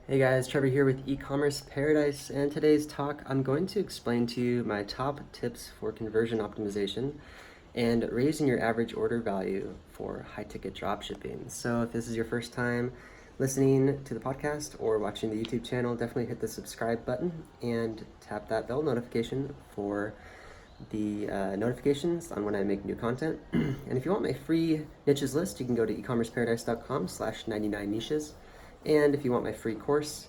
Hey guys, Trevor here with E-commerce Paradise, and today's talk I'm going to explain to you my top tips for conversion optimization and raising your average order value for high-ticket dropshipping. So if this is your first time listening to the podcast or watching the YouTube channel, definitely hit the subscribe button and tap that bell notification for the notifications on when I make new content. And if you want my free niches list, you can go to ecommerceparadise.com/99niches. And if you want my free course,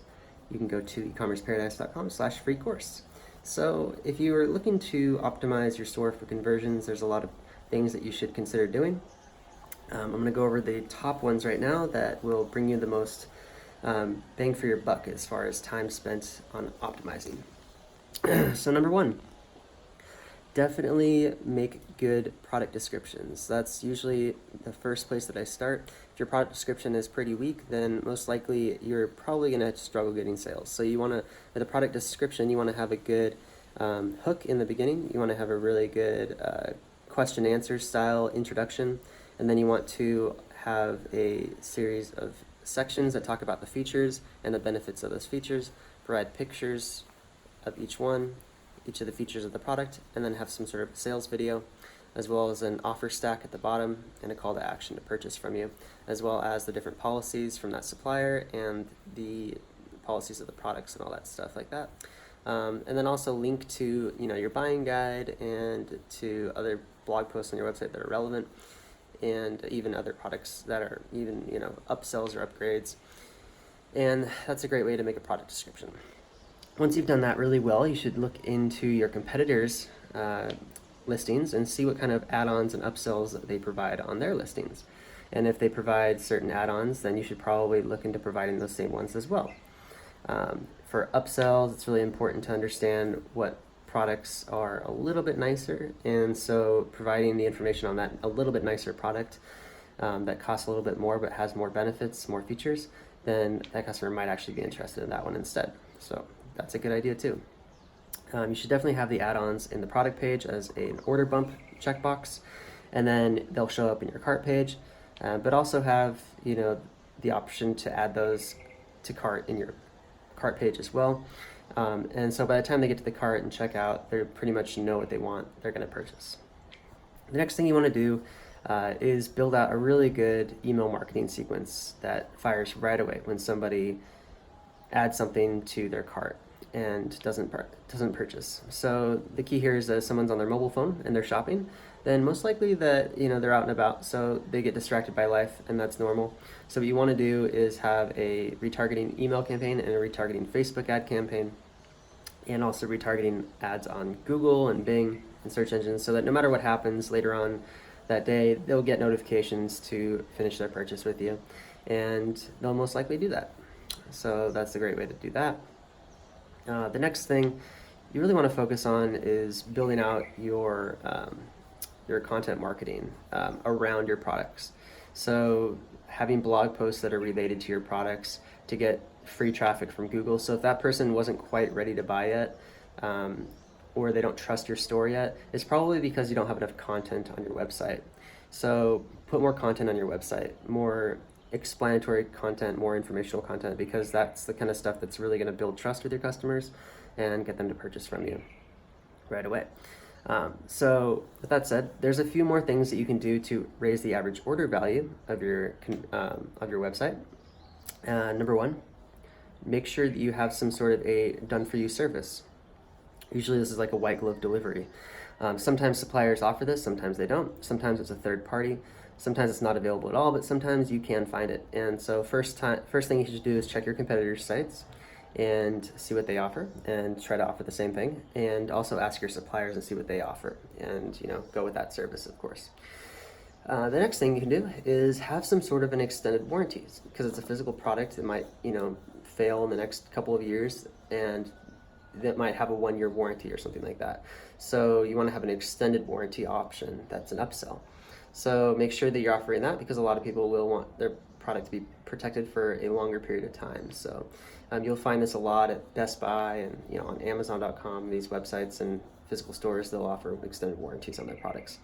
you can go to ecommerceparadise.com/free course. So if you are looking to optimize your store for conversions, there's a lot of things that you should consider doing. I'm going to go over the top ones right now that will bring you the most bang for your buck as far as time spent on optimizing. So number one, definitely make good product descriptions. That's usually the first place that I start. If your product description is pretty weak, then most likely you're probably going to struggle getting sales. So you want to, with a product description, you want to have a good hook in the beginning. You want to have a really good question answer style introduction, and then you want to have a series of sections that talk about the features and the benefits of those features, provide pictures of each of the features of the product, and then have some sort of sales video, as well as an offer stack at the bottom and a call to action to purchase from you, as well as the different policies from that supplier and the policies of the products and all that stuff like that. And then also link to your buying guide and to other blog posts on your website that are relevant, and even other products that are even upsells or upgrades. And that's a great way to make a product description. Once you've done that really well, you should look into your competitors' listings and see what kind of add-ons and upsells that they provide on their listings. And if they provide certain add-ons, then you should probably look into providing those same ones as well. For upsells, it's really important to understand what products are a little bit nicer, and so providing the information on that a little bit nicer product that costs a little bit more but has more benefits, more features, then that customer might actually be interested in that one instead. So that's a good idea too. You should definitely have the add-ons in the product page as an order bump checkbox, and then they'll show up in your cart page, but also have the option to add those to cart in your cart page as well. And so by the time they get to the cart and check out, they pretty much know what they want, they're going to purchase. The next thing you want to do is build out a really good email marketing sequence that fires right away when somebody adds something to their cart and doesn't purchase. So the key here is that if someone's on their mobile phone and they're shopping, then most likely that they're out and about, so they get distracted by life, and that's normal. So what you want to do is have a retargeting email campaign and a retargeting Facebook ad campaign, and also retargeting ads on Google and Bing and search engines, so that no matter what happens later on that day, they'll get notifications to finish their purchase with you, and they'll most likely do that. So that's a great way to do that. The next thing you really want to focus on is building out your content marketing around your products. So having blog posts that are related to your products to get free traffic from Google. So if that person wasn't quite ready to buy yet, or they don't trust your store yet, it's probably because you don't have enough content on your website. So put more content on your website, more explanatory content, more informational content, because that's the kind of stuff that's really going to build trust with your customers and get them to purchase from you right away. So with that said, there's a few more things that you can do to raise the average order value of your website. Number one, make sure that you have some sort of a done-for-you service. Usually this is like a white glove delivery. Sometimes suppliers offer this, sometimes they don't. Sometimes it's a third party. Sometimes it's not available at all, but sometimes you can find it. And so first thing you should do is check your competitors' sites and see what they offer, and try to offer the same thing, and also ask your suppliers and see what they offer, and go with that service, of course. The next thing you can do is have some sort of an extended warranty, because it's a physical product. It might fail in the next couple of years, and that might have a 1-year warranty or something like that. So you want to have an extended warranty option that's an upsell. So make sure that you're offering that, because a lot of people will want their product to be protected for a longer period of time. So you'll find this a lot at Best Buy and on Amazon.com, these websites and physical stores, they'll offer extended warranties on their products.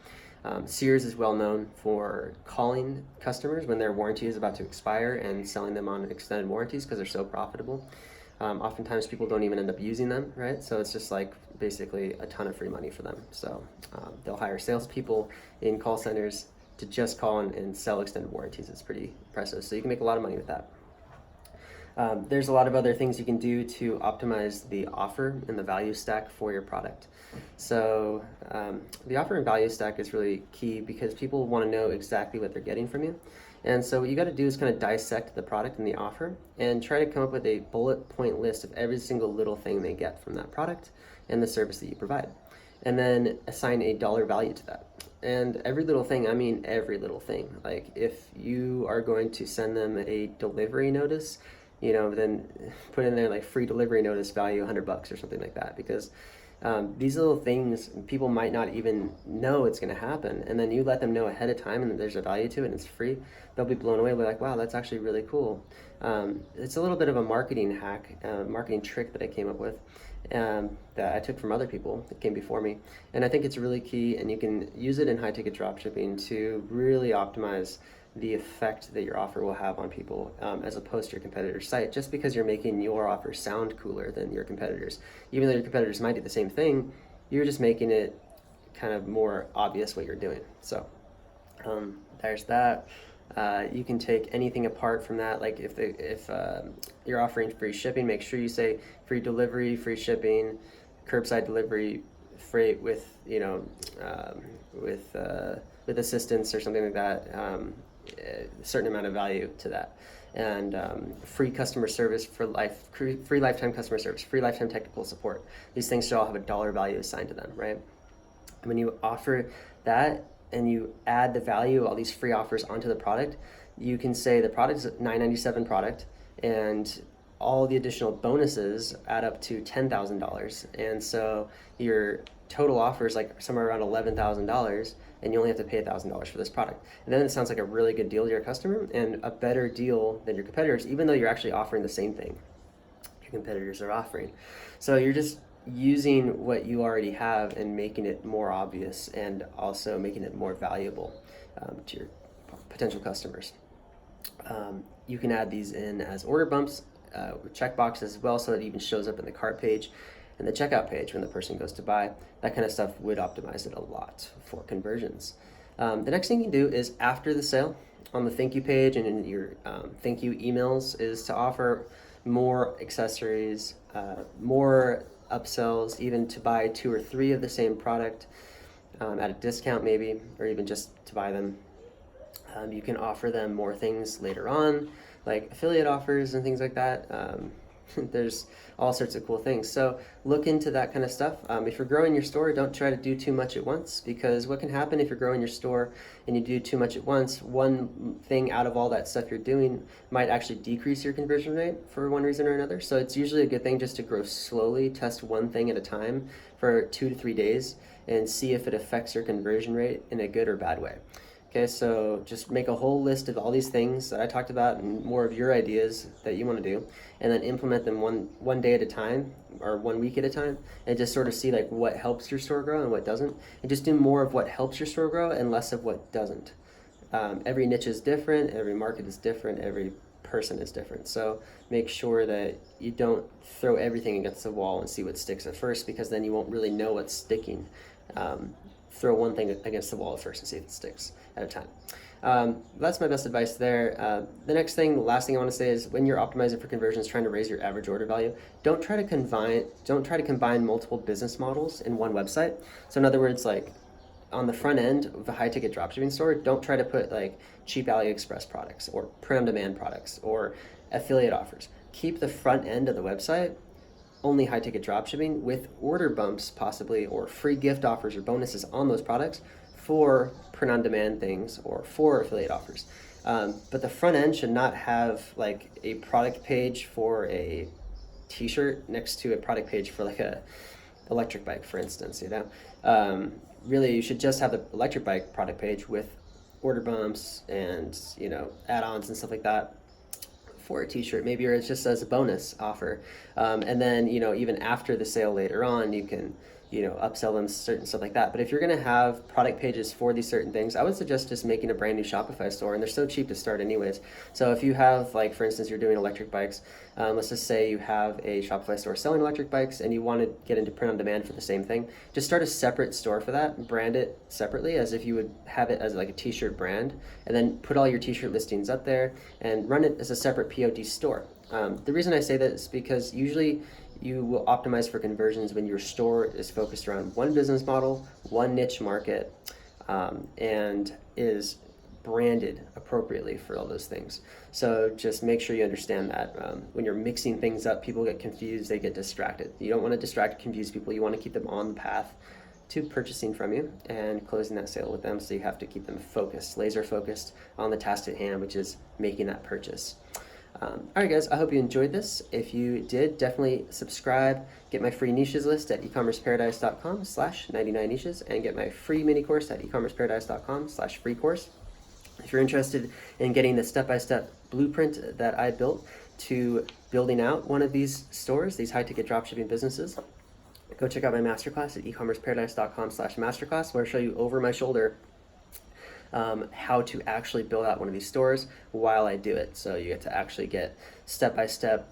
Sears is well known for calling customers when their warranty is about to expire and selling them on extended warranties because they're so profitable. Oftentimes people don't even end up using them, right? So it's just like basically a ton of free money for them. So they'll hire salespeople in call centers to just call and sell extended warranties. It's pretty impressive. So you can make a lot of money with that. There's a lot of other things you can do to optimize the offer and the value stack for your product. So the offer and value stack is really key because people want to know exactly what they're getting from you. And so what you got to do is kind of dissect the product and the offer and try to come up with a bullet point list of every single little thing they get from that product and the service that you provide. And then assign a dollar value to that. And every little thing, I mean every little thing. Like if you are going to send them a delivery notice, then put in there like free delivery notice value $100 or something like that, because these little things people might not even know it's going to happen, and then you let them know ahead of time and that there's a value to it and it's free. They'll be blown away. They'll be like, wow, that's actually really cool. It's a little bit of a marketing hack, marketing trick that I came up with that I took from other people that came before me, and I think it's really key, and you can use it in high ticket dropshipping to really optimize the effect that your offer will have on people as opposed to your competitor's site, just because you're making your offer sound cooler than your competitors. Even though your competitors might do the same thing, you're just making it kind of more obvious what you're doing. So there's that. You can take anything apart from that. Like if you're offering free shipping, make sure you say free delivery, free shipping, curbside delivery, freight with with assistance or something like that. A certain amount of value to that, and free customer service for life, free lifetime customer service, free lifetime technical support. These things should all have a dollar value assigned to them, right? And when you offer that and you add the value of all these free offers onto the product, you can say the product is a $9.97 product, and all the additional bonuses add up to $10,000, and so your total offer is like somewhere around $11,000, and you only have to pay $1,000 for this product. And then it sounds like a really good deal to your customer and a better deal than your competitors, even though you're actually offering the same thing your competitors are offering. So you're just using what you already have and making it more obvious, and also making it more valuable to your potential customers. You can add these in as order bumps, with checkboxes as well, so that it even shows up in the cart page and the checkout page when the person goes to buy. That kind of stuff would optimize it a lot for conversions. The next thing you can do is after the sale, on the thank you page and in your thank you emails, is to offer more accessories, more upsells, even to buy 2 or 3 of the same product at a discount maybe, or even just to buy them. You can offer them more things later on, like affiliate offers and things like that. There's all sorts of cool things. So look into that kind of stuff. If you're growing your store, don't try to do too much at once, because what can happen if you're growing your store and you do too much at once, one thing out of all that stuff you're doing might actually decrease your conversion rate for one reason or another. So it's usually a good thing just to grow slowly, test one thing at a time for 2 to 3 days, and see if it affects your conversion rate in a good or bad way. Okay, so just make a whole list of all these things that I talked about and more of your ideas that you want to do, and then implement them one day at a time or 1 week at a time, and just sort of see like what helps your store grow and what doesn't, and just do more of what helps your store grow and less of what doesn't. Every niche is different, every market is different, every person is different. So make sure that you don't throw everything against the wall and see what sticks at first, because then you won't really know what's sticking. Throw one thing against the wall at first and see if it sticks at a time. That's my best advice there. The last thing I want to say is, when you're optimizing for conversions, trying to raise your average order value, don't try to combine multiple business models in one website. So in other words, like on the front end of a high ticket dropshipping store, don't try to put like cheap AliExpress products or print on demand products or affiliate offers. Keep the front end of the website only high ticket dropshipping, with order bumps possibly, or free gift offers or bonuses on those products for print on demand things or for affiliate offers. But the front end should not have like a product page for a t-shirt next to a product page for like a electric bike, for instance. Really, you should just have the electric bike product page with order bumps and add-ons and stuff like that for a t-shirt, maybe, or it's just as a bonus offer. And then even after the sale later on, you can upsell them certain stuff like that. But if you're going to have product pages for these certain things, I would suggest just making a brand new Shopify store, and they're so cheap to start anyways. So if you have, like, for instance, you're doing electric bikes, let's just say you have a Shopify store selling electric bikes and you want to get into print on demand for the same thing, just start a separate store for that, brand it separately as if you would have it as like a t-shirt brand, and then put all your t-shirt listings up there and run it as a separate POD store. The reason I say that is because usually you will optimize for conversions when your store is focused around one business model, one niche market, and is branded appropriately for all those things. So just make sure you understand that when you're mixing things up, people get confused, they get distracted. You don't want to distract, confuse people. You want to keep them on the path to purchasing from you and closing that sale with them. So you have to keep them focused, laser focused on the task at hand, which is making that purchase. All right, guys, I hope you enjoyed this. If you did, definitely subscribe, get my free niches list at ecommerceparadise.com/99 niches, and get my free mini course at ecommerceparadise.com/free course. If you're interested in getting the step-by-step blueprint that I built to building out one of these stores, these high-ticket dropshipping businesses, go check out my masterclass at ecommerceparadise.com/masterclass, where I show you over my shoulder how to actually build out one of these stores while I do it. So you get to actually get step-by-step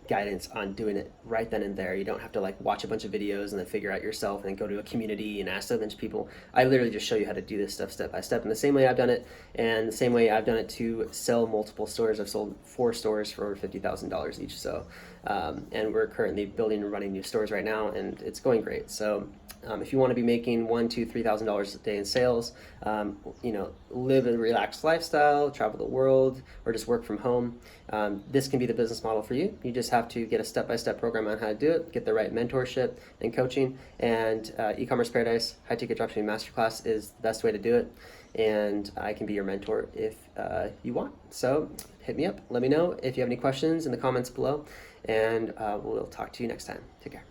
guidance on doing it right then and there. You don't have to like watch a bunch of videos and then figure out yourself and then go to a community and ask a bunch of people. I literally just show you how to do this stuff step by step in the same way I've done it, and the same way I've done it to sell multiple stores. I've sold 4 stores for over $50,000 each. So and we're currently building and running new stores right now, and it's going great. So if you want to be making $1,000, $2,000, $3,000 a day in sales, live a relaxed lifestyle, travel the world, or just work from home, this can be the business model for you. You just have to get a step-by-step program on how to do it, get the right mentorship and coaching, and E-commerce Paradise High Ticket Dropshipping Masterclass is the best way to do it. And I can be your mentor if you want. So hit me up. Let me know if you have any questions in the comments below, and we'll talk to you next time. Take care.